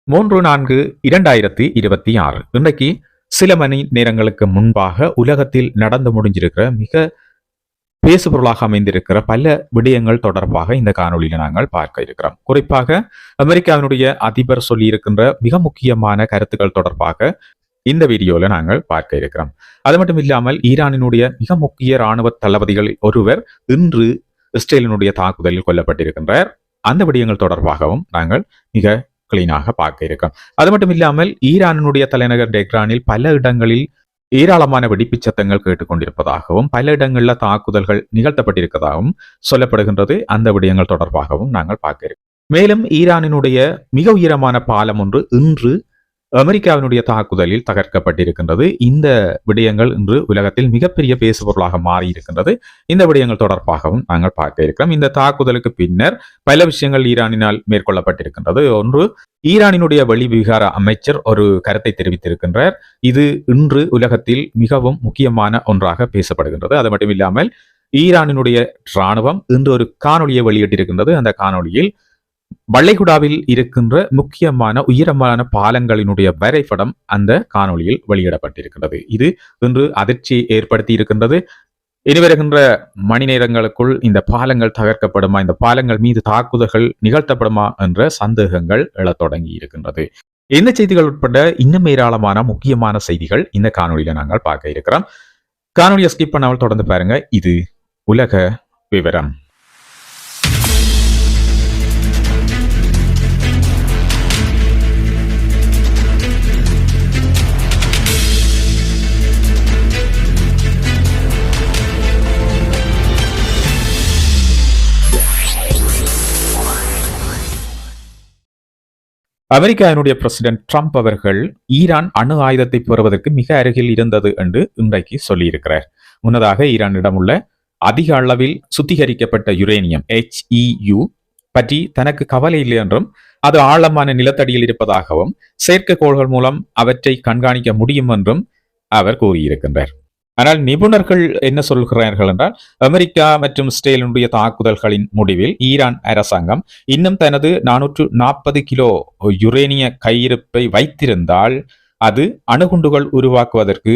3/4/2026 இன்றைக்கு சில மணி நேரங்களுக்கு முன்பாக உலகத்தில் நடந்து முடிஞ்சிருக்கிற மிக பேசுபொருளாக அமைந்திருக்கிற பல விடயங்கள் தொடர்பாக இந்த காணொலியில நாங்கள் பார்க்க இருக்கிறோம். குறிப்பாக அமெரிக்காவினுடைய அதிபர் சொல்லியிருக்கின்ற மிக முக்கியமான கருத்துக்கள் தொடர்பாக இந்த வீடியோல நாங்கள் பார்க்க இருக்கிறோம். அது மட்டும் இல்லாமல் ஈரானினுடைய மிக முக்கிய இராணுவ தளபதிகள் ஒருவர் இன்று இஸ்ரேலினுடைய தாக்குதலில் கொல்லப்பட்டிருக்கின்றார். அந்த விடயங்கள் தொடர்பாகவும் நாங்கள் மிக கிளீனாக பார்க்க இருக்கோம். அது மட்டும் இல்லாமல் ஈரானினுடைய தலைநகர் டெஹ்ரானில் பல இடங்களில் ஏராளமான வெடிப்புச் சத்தங்கள் கேட்டுக்கொண்டிருப்பதாகவும் பல இடங்களில் தாக்குதல்கள் நிகழ்த்தப்பட்டிருப்பதாகவும் சொல்லப்படுகின்றது. அந்த விடயங்கள் தொடர்பாகவும் நாங்கள் பார்க்க இருக்கோம். மேலும் ஈரானினுடைய மிக உயரமான பாலம் ஒன்று இன்று அமெரிக்காவினுடைய தாக்குதலில் தகர்க்கப்பட்டிருக்கின்றது. இந்த விடயங்கள் இன்று உலகத்தில் மிகப்பெரிய பேசுபொருளாக மாறி இருக்கின்றது. இந்த விடயங்கள் தொடர்பாகவும் நாங்கள் பார்க்க இருக்கிறோம். இந்த தாக்குதலுக்கு பின்னர் பல விஷயங்கள் ஈரானினால் மேற்கொள்ளப்பட்டிருக்கின்றது. ஒன்று, ஈரானினுடைய வெளிவிவகார அமைச்சர் ஒரு கருத்தை தெரிவித்திருக்கின்றார். இது இன்று உலகத்தில் மிகவும் முக்கியமான ஒன்றாக பேசப்படுகின்றது. அது மட்டும் இல்லாமல் ஈரானினுடைய இராணுவம் இன்று ஒரு காணொலியை வெளியிட்டிருக்கின்றது. அந்த காணொலியில் வளைகுடாவில் இருக்கின்ற முக்கியமான உயரமான பாலங்களினுடைய வரைபடம் அந்த காணொலியில் வெளியிடப்பட்டிருக்கின்றது. இது இன்று அதிர்ச்சி ஏற்படுத்தி இருக்கின்றது. இனி வருகின்ற மணி நேரங்களுக்குள் இந்த பாலங்கள் தகர்க்கப்படுமா, இந்த பாலங்கள் மீது தாக்குதல்கள் நிகழ்த்தப்படுமா என்ற சந்தேகங்கள் எழத் தொடங்கி இருக்கின்றது. இந்த செய்திகள் உட்பட இன்னும் ஏராளமான முக்கியமான செய்திகள் இந்த காணொலியில நாங்கள் பார்க்க இருக்கிறோம். காணொலியை ஸ்கிப் பண்ணாமல் தொடர்ந்து பாருங்க. இது உலக விவரம். அமெரிக்காவினுடைய பிரசிடென்ட் ட்ரம்ப் அவர்கள் ஈரான் அணு ஆயுதத்தை பெறுவதற்கு மிக அருகில் இருந்தது என்று இன்றைக்கு சொல்லியிருக்கிறார். முன்னதாக ஈரானிடம் உள்ள அதிக அளவில் சுத்திகரிக்கப்பட்ட யுரேனியம் HEU பற்றி தனக்கு கவலை இல்லை என்றும் அது ஆழமான நிலத்தடியில் இருப்பதாகவும் செயற்கைக்கோள்கள் மூலம் அவற்றை கண்காணிக்க முடியும் என்றும் அவர் கூறியிருக்கின்றார். ஆனால் நிபுணர்கள் என்ன சொல்கிறார்கள் என்றால், அமெரிக்கா மற்றும் இஸ்ரேலினுடைய தாக்குதல்களின் முடிவில் ஈரான் அரசாங்கம் இன்னும் தனது 440 கிலோ யுரேனிய கையிருப்பை வைத்திருந்தால் அது அணுகுண்டுகள் உருவாக்குவதற்கு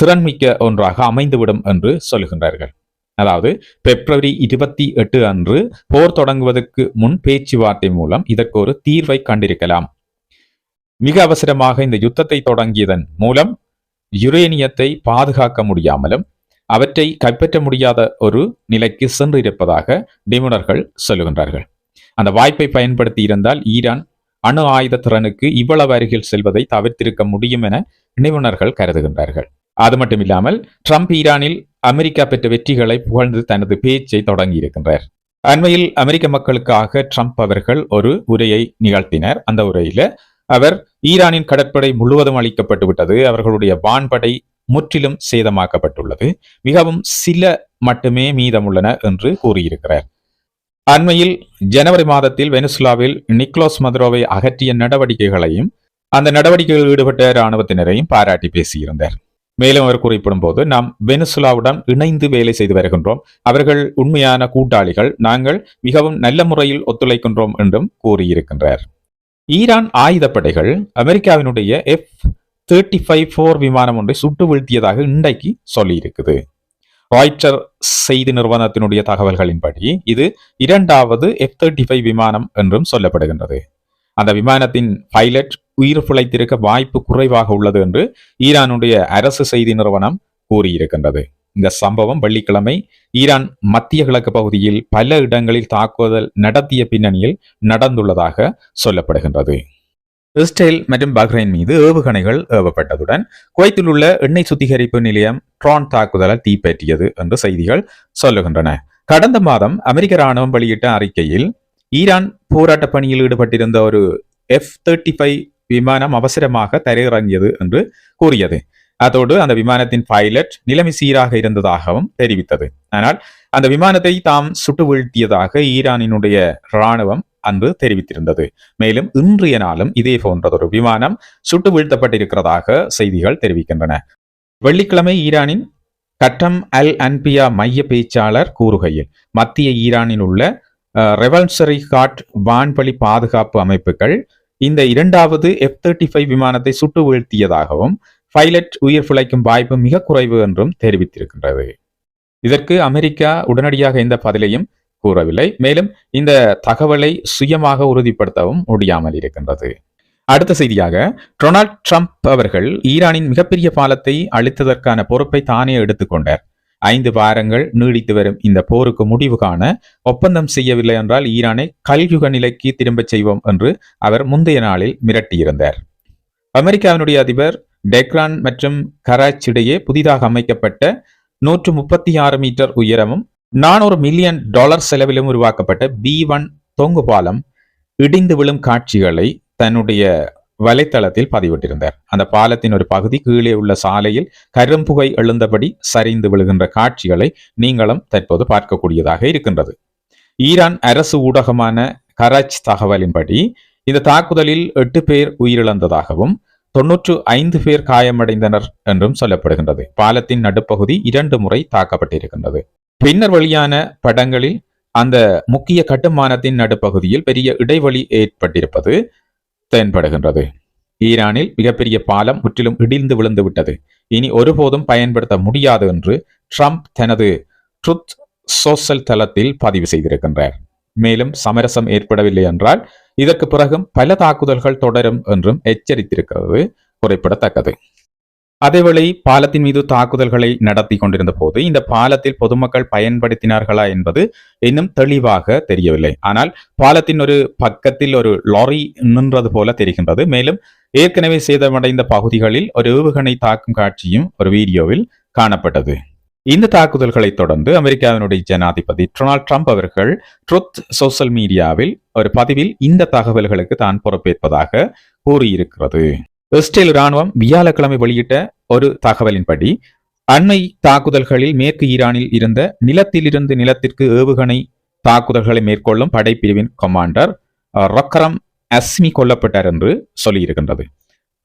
திறன்மிக்க ஒன்றாக அமைந்துவிடும் என்று சொல்கின்றார்கள். அதாவது February 28 அன்று போர் தொடங்குவதற்கு முன் பேச்சுவார்த்தை மூலம் இதற்கு ஒரு தீர்வை கண்டிருக்கலாம். மிக அவசரமாக இந்த யுத்தத்தை தொடங்கியதன் மூலம் யுரேனியத்தை பாதுகாக்க முடியாமலும் அவற்றை கைப்பற்ற முடியாத ஒரு நிலைக்கு சென்றிருப்பதாக நிபுணர்கள் சொல்லுகின்றார்கள். அந்த வாய்ப்பை பயன்படுத்தி இருந்தால் ஈரான் அணு ஆயுத திறனுக்கு இவ்வளவு அருகில் செல்வதை தவிர்த்திருக்க முடியும் என நிபுணர்கள் கருதுகின்றார்கள். அது மட்டும் இல்லாமல் ட்ரம்ப் ஈரானில் அமெரிக்கா பெற்ற வெற்றிகளை புகழ்ந்து தனது பேச்சை தொடங்கி இருக்கின்றார். அண்மையில் அமெரிக்க மக்களுக்காக ட்ரம்ப் அவர்கள் ஒரு உரையை நிகழ்த்தினர். அந்த உரையில அவர் ஈரானின் கடற்படை முழுவதும் அளிக்கப்பட்டு விட்டது, அவர்களுடைய வான்படை முற்றிலும் சேதமாக்கப்பட்டுள்ளது, மிகவும் சில மட்டுமே மீதமுள்ளன என்று கூறியிருக்கிறார். அண்மையில் ஜனவரி மாதத்தில் வெனிசுலாவில் நிக்கோலஸ் மதுரோவை அகற்றிய நடவடிக்கைகளையும் அந்த நடவடிக்கைகளில் ஈடுபட்ட இராணுவத்தினரையும் பாராட்டி பேசியிருந்தார். மேலும் அவர் குறிப்பிடும் போது, நாம் வெனிசுலாவுடன் இணைந்து வேலை செய்து வருகின்றோம், அவர்கள் உண்மையான கூட்டாளிகள், நாங்கள் மிகவும் நல்ல முறையில் ஒத்துழைக்கின்றோம் என்றும் கூறியிருக்கின்றார். ஈரான் ஆயுதப்படைகள் அமெரிக்காவினுடைய F-35 போர் விமானம் ஒன்றை சுட்டு வீழ்த்தியதாக இன்றைக்கு சொல்லியிருக்குது. ராய்ட்டர் செய்தி நிறுவனத்தினுடைய தகவல்களின்படி இது இரண்டாவது F-35 விமானம் என்றும் சொல்லப்படுகின்றது. அந்த விமானத்தின் பைலட் உயிர் பிழைத்திருக்க வாய்ப்பு குறைவாக உள்ளது என்று ஈரானுடைய அரசு செய்தி நிறுவனம் கூறியிருக்கின்றது. இந்த சம்பவம் வெள்ளிக்கிழமை ஈரான் மத்திய கிழக்கு பகுதியில் பல இடங்களில் தாக்குதல் நடத்திய பின்னணியில் நடந்துள்ளதாக சொல்லப்படுகின்றது. இஸ்ரேல் மற்றும் பஹ்ரைன் மீது ஏவுகணைகள் ஏவப்பட்டதுடன் குவைத்தில் உள்ள எண்ணெய் சுத்திகரிப்பு நிலையம் ட்ரோன் தாக்குதலால் தீப்பற்றியது என்று செய்திகள் சொல்லுகின்றன. கடந்த மாதம் அமெரிக்க ராணுவம் வெளியிட்ட அறிக்கையில் ஈரான் போராட்ட பணியில் ஈடுபட்டிருந்த ஒரு F-35 விமானம் அவசரமாக தரையிறங்கியது என்று கூறியது. அதோடு அந்த விமானத்தின் பைலட் நிலைமை சீராக இருந்ததாகவும் தெரிவித்தது. ஆனால் அந்த விமானத்தை தாம் சுட்டு வீழ்த்தியதாக ஈரானினுடைய இராணுவம் அன்று தெரிவித்திருந்தது. மேலும் இன்றைய நாளும் இதே போன்றதொரு விமானம் சுட்டு வீழ்த்தப்பட்டிருக்கிறதாக செய்திகள் தெரிவிக்கின்றன. வெள்ளிக்கிழமை ஈரானின் கட்டம் அல் அன்பியா மைய பேச்சாளர் கூறுகையில், மத்திய ஈரானில் உள்ள ரெவல்சரி காட் வான்பலி பாதுகாப்பு அமைப்புகள் இந்த இரண்டாவது F-35 விமானத்தை சுட்டு வீழ்த்தியதாகவும் பைலட் உயிர் பிழைக்கும் வாய்ப்பு மிக குறைவு என்றும் தெரிவித்திருக்கின்றது. இதற்கு அமெரிக்கா உடனடியாக எந்த பதிலையும் கூறவில்லை. மேலும் இந்த தகவலை சுயமாக உறுதிப்படுத்தவும் முடியாமல் இருக்கின்றது. அடுத்த செய்தியாக, டொனால்ட் ட்ரம்ப் அவர்கள் ஈரானின் மிகப்பெரிய பாலத்தை அழித்ததற்கான பொறுப்பை தானே எடுத்துக்கொண்டார். 5 வாரங்கள் நீடித்து வரும் இந்த போருக்கு முடிவு காண ஒப்பந்தம் செய்யவில்லை என்றால் ஈரானை கல்யுக நிலைக்கு திரும்பச் செய்வோம் என்று அவர் முந்தைய நாளில் மிரட்டியிருந்தார். அமெரிக்காவினுடைய அதிபர் டெக்ரான் மற்றும் கராச் இடையே புதிதாக அமைக்கப்பட்ட 136 மீட்டர் உயரமும் $400 மில்லியன் செலவிலும் உருவாக்கப்பட்ட B1 தொங்கு பாலம் இடிந்து விழும் காட்சிகளை தன்னுடைய வலைத்தளத்தில் பதிவிட்டிருந்தார். அந்த பாலத்தின் ஒரு பகுதி கீழே உள்ள சாலையில் கரும்புகை எழுந்தபடி சரிந்து விழுகின்ற காட்சிகளை நீங்களும் தற்போது பார்க்கக்கூடியதாக இருக்கின்றது. ஈரான் அரசு ஊடகமான கராச் தகவலின்படி இந்த தாக்குதலில் 8 பேர் உயிரிழந்ததாகவும் 95 பேர் காயமடைந்தனர் என்றும் சொல்லப்படுகின்றது. பாலத்தின் நடுப்பகுதி 2 முறை தாக்கப்பட்டிருக்கின்றது. பின்னர் வெளியான படங்களில் அந்த முக்கிய கட்டுமானத்தின் நடுப்பகுதியில் பெரிய இடைவெளி ஏற்பட்டிருப்பது தென்படுகின்றது. ஈரானில் மிகப்பெரிய பாலம் முற்றிலும் இடிந்து விழுந்து விட்டது, இனி ஒருபோதும் பயன்படுத்த முடியாது என்று ட்ரம்ப் தனது ட்ரூத் சோஷல் தளத்தில் பதிவு செய்திருக்கின்றார். மேலும் சமரசம் ஏற்படவில்லை என்றால் இதற்கு பிறகும் பல தாக்குதல்கள் தொடரும் என்றும் எச்சரித்திருக்கிறது குறிப்பிடத்தக்கது. அதேவேளை பாலத்தின் மீது தாக்குதல்களை நடத்தி கொண்டிருந்த போது இந்த பாலத்தில் பொதுமக்கள் பயன்படுத்தினார்களா என்பது இன்னும் தெளிவாக தெரியவில்லை. ஆனால் பாலத்தின் ஒரு பக்கத்தில் ஒரு லாரி நின்றது போல தெரிகின்றது. மேலும் ஏற்கனவே சேதமடைந்த பகுதிகளில் ஒரு ஏவுகணை தாக்கும் காட்சியும் ஒரு வீடியோவில் காணப்பட்டது. இந்த தாக்குதல்களை தொடர்ந்து அமெரிக்காவினுடைய ஜனாதிபதி டொனால்ட் ட்ரம்ப் அவர்கள் ட்ரூத் சோஷல் மீடியாவில் ஒரு பதிவில் இந்த தகவல்களுக்கு தான் பொறுப்பேற்பதாக கூறியிருக்கிறது. இஸ்ரேல் ராணுவம் வியாழக்கிழமை வெளியிட்ட ஒரு தகவலின்படி அண்மை தாக்குதல்களில் மேற்கு ஈரானில் இருந்த நிலத்திலிருந்து நிலத்திற்கு ஏவுகணை தாக்குதல்களை மேற்கொள்ளும் படைப்பிரிவின் கமாண்டர் ரொக்கரம் அஸ்மி கொல்லப்பட்டார் என்று சொல்லியிருக்கின்றது.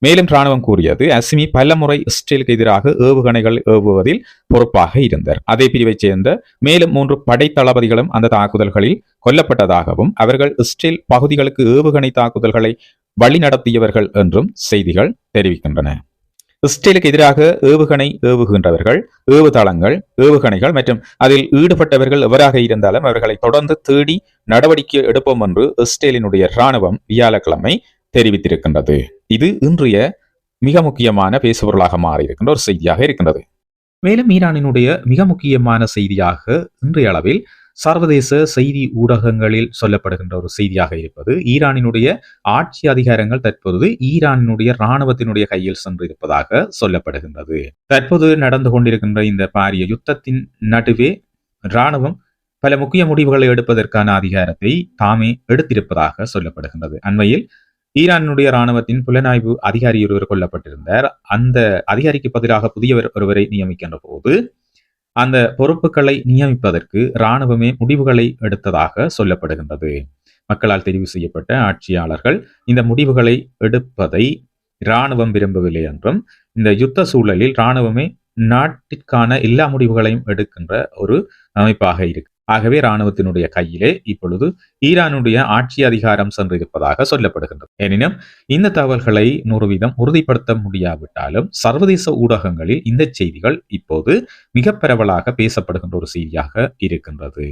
மேலும் ராணுவம் கூறியது, அஸ்மி பல முறை இஸ்ரேலுக்கு எதிராக ஏவுகணைகள் ஏவுவதில் பொறுப்பாக இருந்தார். அதே பிரிவைச் சேர்ந்த மேலும் 3 படை தளபதிகளும் அந்த தாக்குதல்களில் கொல்லப்பட்டதாகவும் அவர்கள் இஸ்ரேல் பகுதிகளுக்கு ஏவுகணை தாக்குதல்களை வழிநடத்தியவர்கள் என்றும் செய்திகள் தெரிவிக்கின்றன. இஸ்ரேலுக்கு எதிராக ஏவுகணை ஏவுகின்றவர்கள், ஏவுதளங்கள், ஏவுகணைகள் மற்றும் அதில் ஈடுபட்டவர்கள் எவராக இருந்தாலும் அவர்களை தொடர்ந்து தேடி நடவடிக்கை எடுப்போம் என்று இஸ்ரேலினுடைய ராணுவம் வியாழக்கிழமை தெரிவித்திருக்கின்றது. இது இன்றைய மிக முக்கியமான பேசுபொருளாக மாறியிருக்கின்ற ஒரு செய்தியாக இருக்கின்றது. மேலும் ஈரானினுடைய மிக முக்கியமான செய்தியாக இன்றைய அளவில் சர்வதேச செய்தி ஊடகங்களில் சொல்லப்படுகின்ற ஒரு செய்தியாக இருப்பது, ஈரானினுடைய ஆட்சி அதிகாரங்கள் தற்போது ஈரானினுடைய இராணுவத்தினுடைய கையில் சென்றிருப்பதாக சொல்லப்படுகின்றது. தற்போது நடந்து கொண்டிருக்கின்ற இந்த பாரிய யுத்தத்தின் நடுவே இராணுவம் பல முக்கிய முடிவுகளை எடுப்பதற்கான அதிகாரத்தை தாமே எடுத்திருப்பதாக சொல்லப்படுகின்றது. அண்மையில் ஈரானுடைய இராணுவத்தின் புலனாய்வு அதிகாரி ஒருவர் கொல்லப்பட்டிருந்தார். அந்த அதிகாரிக்கு பதிலாக புதியவர் ஒருவரை நியமிக்கின்ற போது அந்த பொறுப்புகளை நியமிப்பதற்கு இராணுவமே முடிவுகளை எடுத்ததாக சொல்லப்படுகின்றது. மக்களால் தெரிவு செய்யப்பட்ட ஆட்சியாளர்கள் இந்த முடிவுகளை எடுப்பதை இராணுவம் விரும்பவில்லை என்றும், இந்த யுத்த சூழலில் இராணுவமே நாட்டிற்கான எல்லா முடிவுகளையும் எடுக்கின்ற ஒரு அமைப்பாக இருக்கு. ஆகவே இராணுவத்தினுடைய கையிலே இப்பொழுது ஈரானுடைய ஆட்சி அதிகாரம் சென்றிருப்பதாக சொல்லப்படுகின்றது. எனினும் இந்த தகவல்களை 100% உறுதிப்படுத்த முடியாவிட்டாலும் சர்வதேச ஊடகங்களில் இந்த செய்திகள் இப்போது மிக பரவலாக பேசப்படுகின்ற ஒரு செய்தியாக இருக்கின்றது.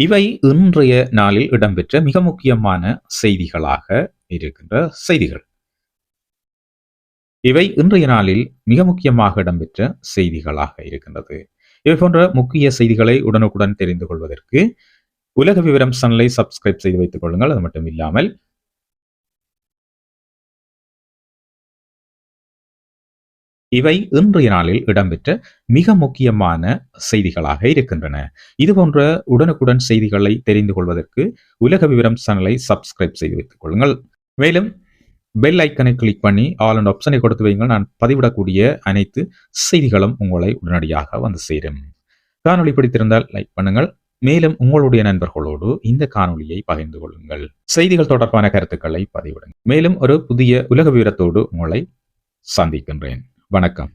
இவை இன்றைய நாளில் இடம்பெற்ற மிக முக்கியமான செய்திகளாக இருக்கின்ற செய்திகள். இவை இன்றைய நாளில் மிக முக்கியமாக இடம்பெற்ற செய்திகளாக இருக்கின்றது. இவை போன்ற முக்கிய செய்திகளை உடனுக்குடன் தெரிந்து கொள்வதற்கு உலக விவரம் சேனலை சப்ஸ்கிரைப் செய்து வைத்துக் கொள்ளுங்கள். அது மட்டும் இல்லாமல் இவை இன்றைய நாளில் இடம்பெற்ற மிக முக்கியமான செய்திகளாக இருக்கின்றன. இதுபோன்ற உடனுக்குடன் செய்திகளை தெரிந்து கொள்வதற்கு உலக விவரம் சேனலை சப்ஸ்கிரைப் செய்து வைத்துக் கொள்ளுங்கள். மேலும் பெல் ஐக்கனை கிளிக் பண்ணி ஆல் அண்ட் ஆப்ஷனை கொடுத்து வையுங்கள். நான் பதிவிடக்கூடிய அனைத்து செய்திகளும் உங்களை உடனடியாக வந்து சேரும். காணொளி பிடித்திருந்தால் லைக் பண்ணுங்கள். மேலும் உங்களுடைய நண்பர்களோடு இந்த காணொளியை பகிர்ந்து கொள்ளுங்கள். செய்திகள் தொடர்பான கருத்துக்களை பதிவிடுங்கள். மேலும் ஒரு புதிய உலக விவரத்தோடு உங்களை சந்திக்கின்றேன். வணக்கம்.